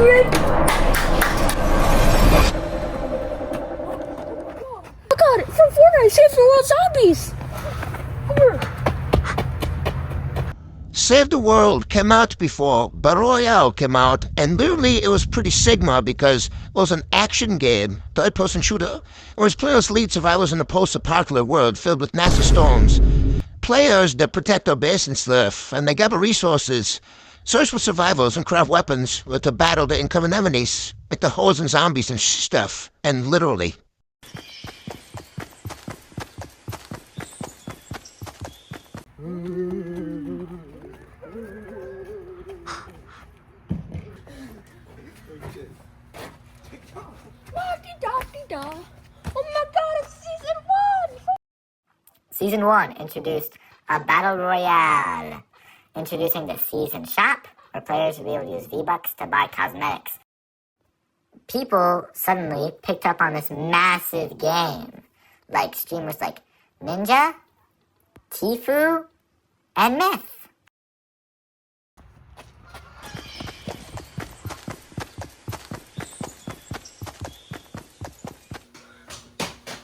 Oh god, it's from Fortnite, Save the World Zombies! Save the World came out before Battle Royale came out, and literally it was pretty Sigma because it was an action game, third-person shooter, whereas players lead survivors in a post-apocalyptic world filled with nasty storms. Players that protect their base and stuff, and they gather resources, search for survivors and craft weapons to battle the incoming enemies, like the holes and zombies and stuff, and literally. Oh my god, it's season 1! Season 1 introduced a Battle Royale, introducing the Season Shop, where players would be able to use V-Bucks to buy cosmetics. People suddenly picked up on this massive game, like streamers like Ninja, Tfue, and Myth.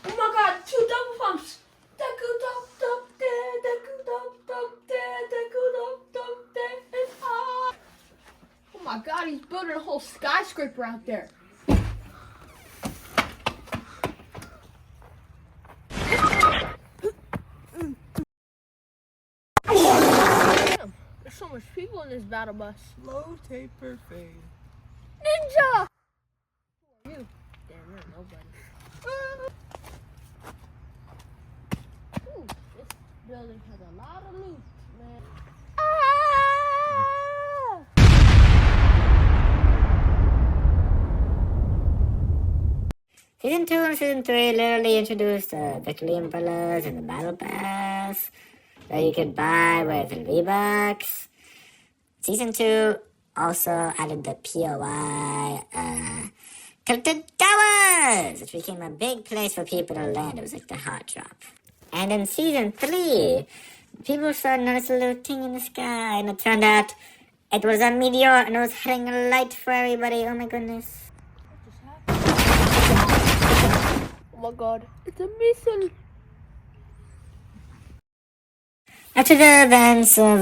Oh my god, 2 double pumps! Oh my god, he's building a whole skyscraper out there. Damn, there's so much people in this battle bus. Slow taper fade. Ninja! Who are you? Damn, you're nobody. Ooh, this building has a lot of loot, man. Season 2 and Season 3 literally introduced the victory umbrellas and the battle pass that you could buy with V-Bucks. Season 2 also added the POI tilted towers, which became a big place for people to land. It was like the hot drop. And in Season 3, people started noticing a little thing in the sky, and it turned out it was a meteor, and it was hitting a light for everybody. Oh my goodness. Oh my god, it's a missile. After the events of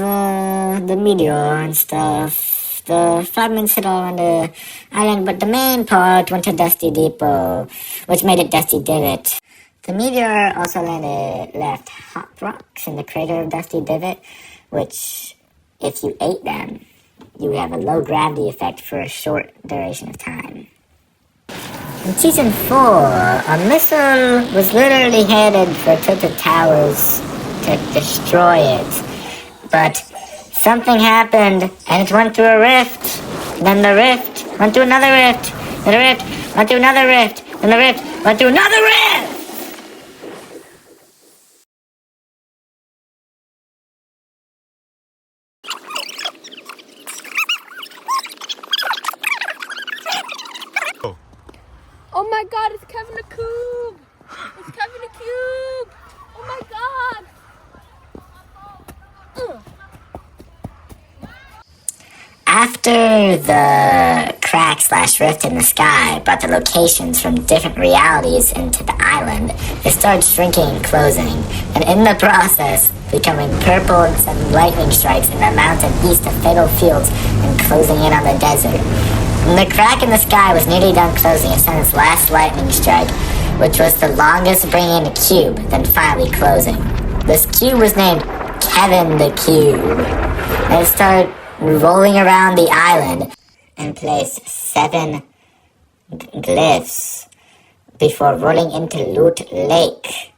the meteor and stuff, the fragments hit all on the island, but the main part went to Dusty Depot, which made it Dusty Divot. The meteor also left hot rocks in the crater of Dusty Divot, which, if you ate them, you would have a low gravity effect for a short duration of time. In Season 4, a missile was literally headed for Tilted Towers to destroy it. But something happened, and it went through a rift. Then the rift went through another rift. Then the rift went through another rift. Then the rift went through another rift! Oh my god, it's Kevin the Cube! It's Kevin the Cube! Oh my god! After the crack/rift in the sky brought the locations from different realities into the island, they started shrinking and closing, and in the process, becoming purple and sudden lightning strikes in the mountain east of Fatal Fields and closing in on the desert. When the crack in the sky was nearly done closing, it sent its last lightning strike, which was the longest bringing in a cube, then finally closing. This cube was named Kevin the Cube, and it started rolling around the island and placed 7 glyphs before rolling into Loot Lake.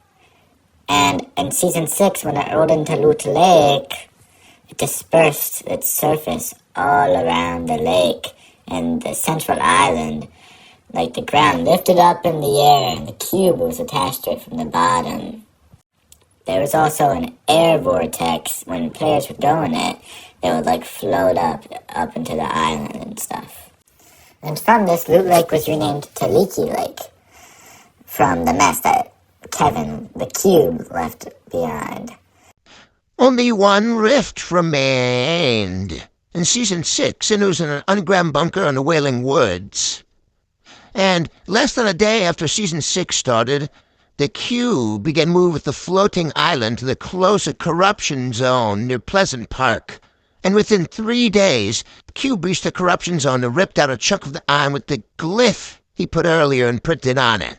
And in Season 6, when it rolled into Loot Lake, it dispersed its surface all around the lake and the central island. Like the ground lifted up in the air and the cube was attached to it from the bottom. There was also an air vortex. When players would go in it, they would like float up into the island and stuff. And from this, Loot Lake was renamed to Leaky Lake, from the mess that Kevin the Cube left behind. Only one rift remained, In Season 6, it was in an underground bunker in the Wailing Woods. And less than a day after Season 6 started, the Cube began moving with the floating island to the closer corruption zone near Pleasant Park. And within 3 days, the Cube reached the corruption zone and ripped out a chunk of the island with the glyph he put earlier and printed on it,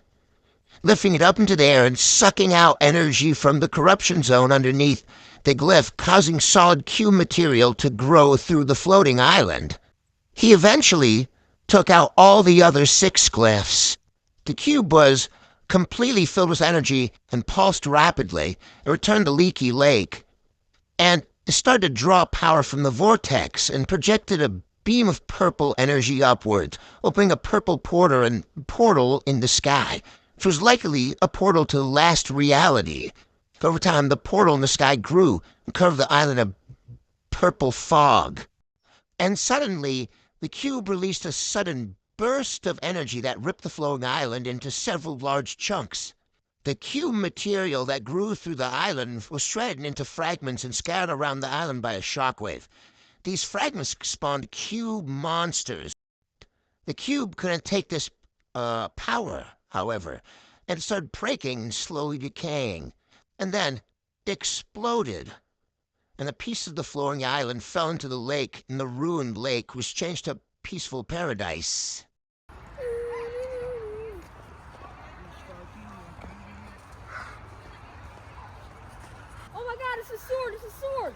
lifting it up into the air and sucking out energy from the corruption zone underneath the glyph, causing solid Cube material to grow through the floating island. He eventually took out all the other 6 glyphs. The Cube was completely filled with energy and pulsed rapidly. It returned to Leaky Lake, and it started to draw power from the vortex and projected a beam of purple energy upwards, opening a purple portal in the sky, which was likely a portal to the last reality. Over time, the portal in the sky grew and covered the island of purple fog. And suddenly, the Cube released a sudden burst of energy that ripped the floating island into several large chunks. The Cube material that grew through the island was shredded into fragments and scattered around the island by a shockwave. These fragments spawned Cube monsters. The Cube couldn't take this power, however, and started breaking and slowly decaying. And then it exploded, and a piece of the floating island fell into the lake, and the ruined lake was changed to a peaceful paradise. Oh my god, it's a sword, it's a sword!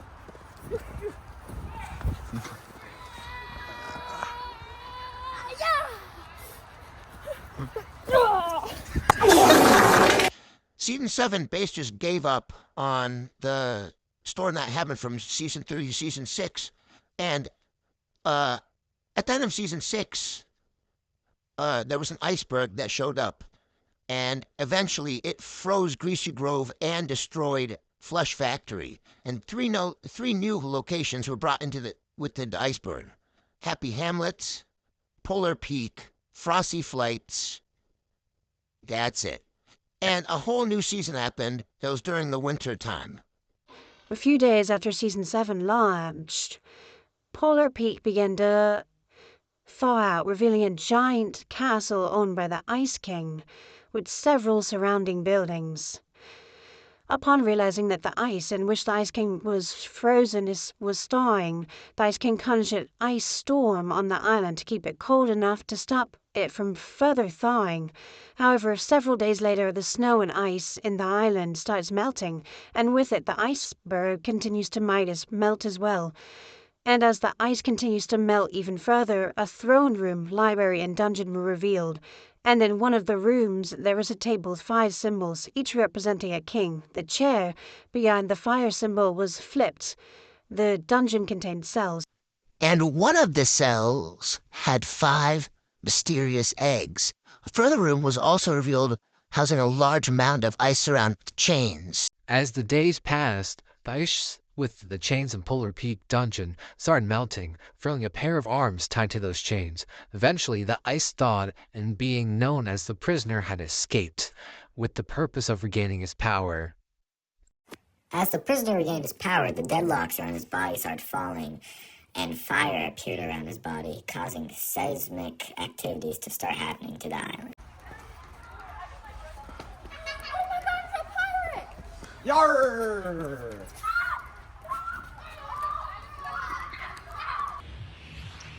Season 7 base just gave up on the story that happened from Season 3 to Season 6. And at the end of Season 6, there was an iceberg that showed up. And eventually it froze Greasy Grove and destroyed Flush Factory. And three new locations were brought within the iceberg. Happy Hamlets, Polar Peak, Frosty Flights. That's it. And a whole new season happened that was during the winter time. A few days after Season 7 launched, Polar Peak began to thaw out, revealing a giant castle owned by the Ice King, with several surrounding buildings. Upon realizing that the ice in which the Ice King was frozen was thawing, the Ice King conjured ice storm on the island to keep it cold enough to stop it from further thawing. However, several days later, the snow and ice in the island starts melting, and with it the iceberg continues to melt as well. And as the ice continues to melt even further, a throne room, library, and dungeon were revealed. And in one of the rooms, there was a table with 5 symbols, each representing a king. The chair behind the fire symbol was flipped. The dungeon contained cells. And one of the cells had 5 mysterious eggs. A further room was also revealed, housing a large mound of ice around chains. As the days passed, the ice with the chains in Polar Peak dungeon started melting, filling a pair of arms tied to those chains. Eventually, the ice thawed, and being known as the prisoner had escaped, with the purpose of regaining his power. As the prisoner regained his power, the deadlocks around his body started falling, and fire appeared around his body, causing seismic activities to start happening to the island. Oh my god, it's a pirate! Yarr!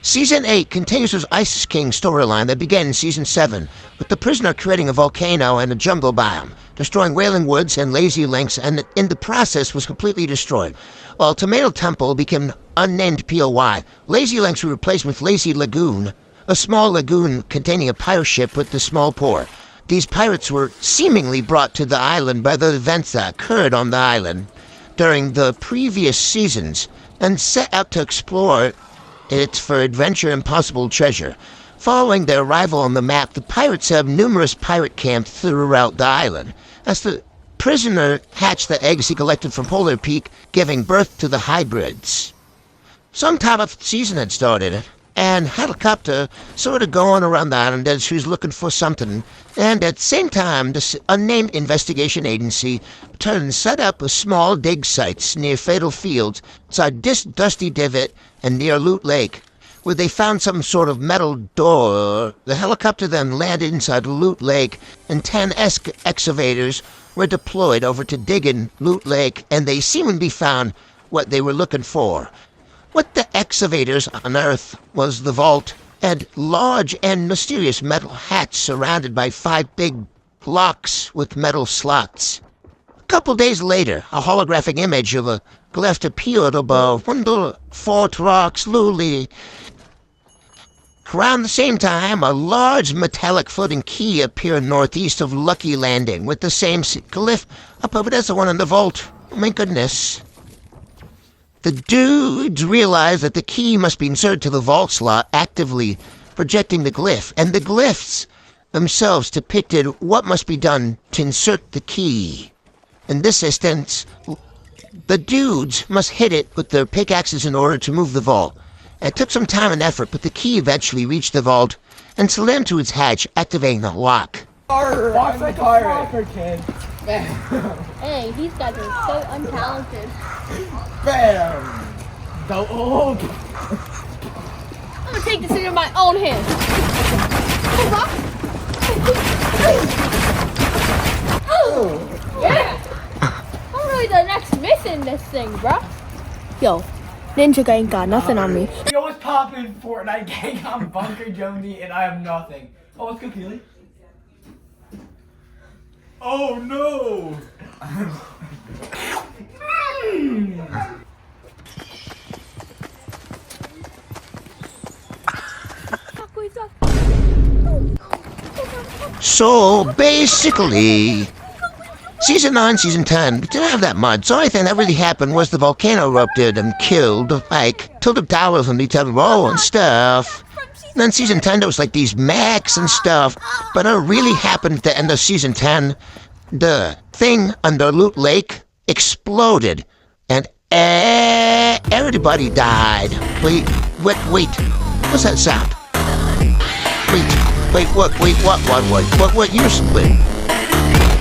Season 8 continues with Ice King storyline that began in Season 7, with the prisoner creating a volcano and a jungle biome, destroying Wailing Woods and Lazy Links, and in the process was completely destroyed. While Tomato Temple became unnamed POY, Lazy Links were replaced with Lazy Lagoon, a small lagoon containing a pirate ship with a small port. These pirates were seemingly brought to the island by the events that occurred on the island during the previous seasons, and set out to explore it for adventure and possible treasure. Following their arrival on the map, the pirates have numerous pirate camps throughout the island. As the prisoner hatched the eggs he collected from Polar Peak, giving birth to the hybrids. Some time after the season had started, and helicopter sort of going around the island as she was looking for something. And at the same time, this unnamed investigation agency turned and set up a small dig sites near Fatal Fields inside this dusty divot and near Loot Lake, where they found some sort of metal door. The helicopter then landed inside Loot Lake, and 10 excavators were deployed over to dig in Loot Lake, and they seemingly found what they were looking for. What the excavators unearthed was the vault, and large and mysterious metal hatch surrounded by 5 big blocks with metal slots. A couple days later, a holographic image of a glyph appeared above one of the Fort Rocks Luli. Around the same time, a large metallic floating key appeared northeast of Lucky Landing with the same glyph up over as the one in the vault. Oh my goodness. The dudes realized that the key must be inserted to the vault slot, actively projecting the glyph, and the glyphs themselves depicted what must be done to insert the key. In this instance, the dudes must hit it with their pickaxes in order to move the vault. It took some time and effort, but the key eventually reached the vault and slammed to its hatch, activating the lock. Walk like a soccer kid. Hey, these guys are so untalented. Bam! Don't. I'm gonna take this into my own hands. Oh, yeah! I'm really the next miss in this thing, bruh. Yo, Ninja Gang got nothing on me. Yo, what's poppin', Fortnite gang? I'm Bunker Joni and I have nothing. Oh, what's good, Keely? Oh no! So basically, Season 9, Season 10, we didn't have that much. The only thing that really happened was the volcano erupted and killed, like, tilted towers and detailed row and stuff. And then Season 10, there was like these mechs and stuff. But it really happened at the end of Season 10. The thing under Loot Lake exploded, and everybody died. Wait. What's that sound? Wait, what, you split?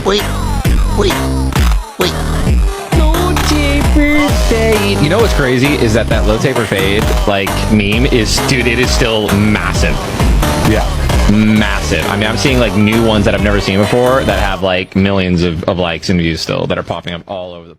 Wait. You know what's crazy is that low taper fade like meme is, dude, it is still massive. Yeah, massive. I mean, I'm seeing like new ones that I've never seen before that have like millions of likes and views still that are popping up all over the